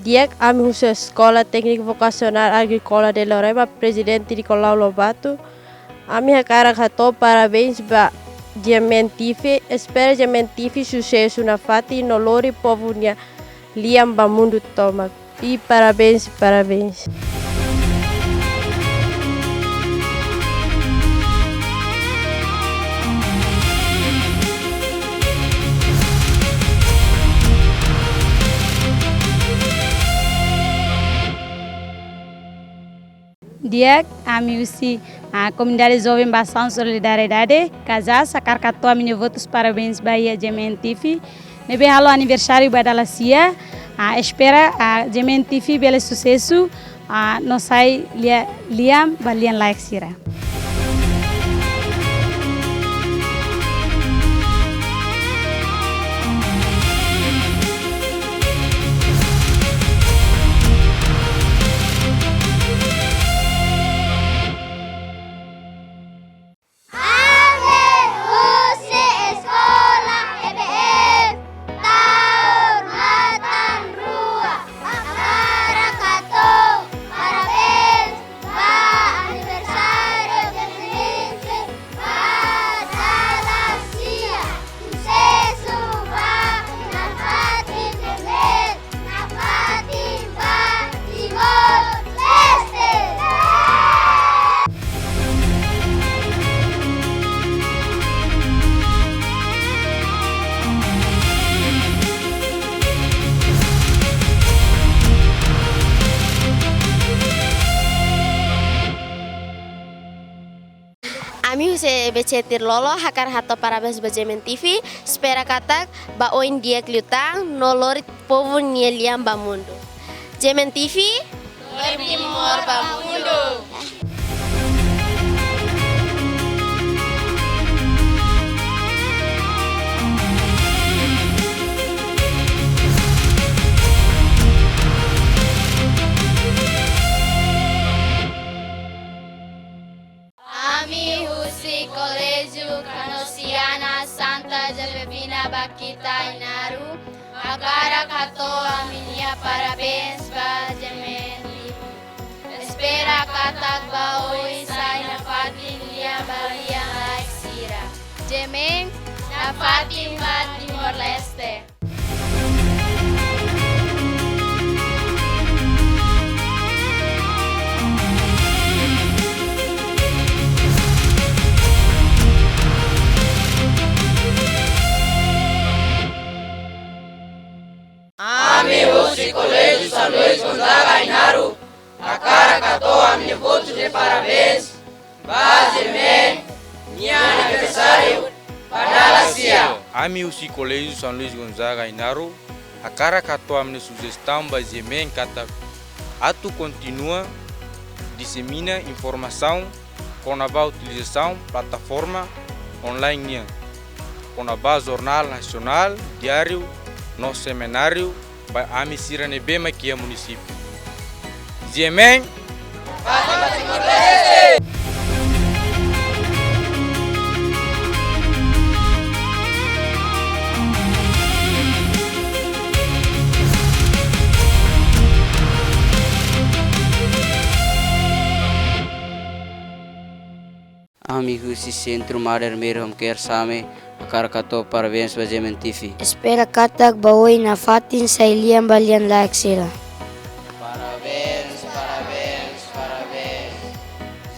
Dia ami khusus Sekolah Teknik Vocasional Agrícola de Lorema, Presidente Nicolau Lobato. Ami hakara hato parabéns ba Diamentife, espera Diamentife sucesso na fati no lori povo nia liam ba mundo toma. E parabéns, parabéns. Dia ami usi a comunidade jovem Bação Solidariedade, casa sacar catua mini votos parabéns Bahia Gementifi. Nebe halo aniversário badalacia, a espera a Gementifi bele sucesso, a não sai liam balian like sira. Ami huse becetir lolo hakar hato parabéns ba Gementifi, espera katak ba oin dia kliutang no lorit povo nieliam ba mundo. Gementifi, timor ba mundo. Ami Husi Colégio Canosiana Santa Josefina Bakita Inaru Agara Kato Aminia parabéns ba Gementifi. Espera katak ba oi sai na fatin lia balia laksira. Gemeng na fatin ba Timor Leste. Ami Husi Colégio São Luís Gonzaga Inaru, a cara catou a minha votos de parabéns, base men, minha aniversário, padalacia. Ami Husi Colégio São Luís Gonzaga Inaru, a cara catou a minha sugestão, base men, kata atu continua, dissemina informação com a utilização plataforma online, com a jornal nacional, diário, no seminário by Ami Sirane Bema Kia município. Gemeng, Ami Husi Centro Mader Mirham Kersame, akar kato parabéns ba Gementifi. Espera katak baoi na fatin sa iliam balian layak sila. Parabéns, parabéns, parabéns.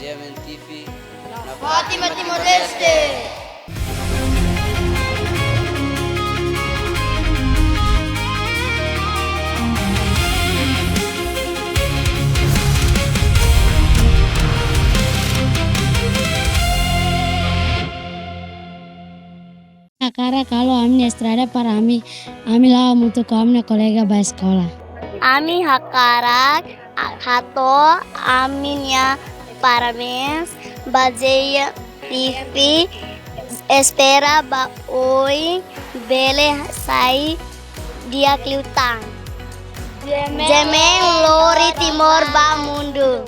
Gementifi na Fatima Timor Leste. Akara kalau ami estrada para ami lawa mutu ko ami kolega ba sekolah. Ami hakarak hato aminya parabéns ba Gementifi. Espera ba oi bele sai dia kliutang. Gemeng lori timor ba mundo.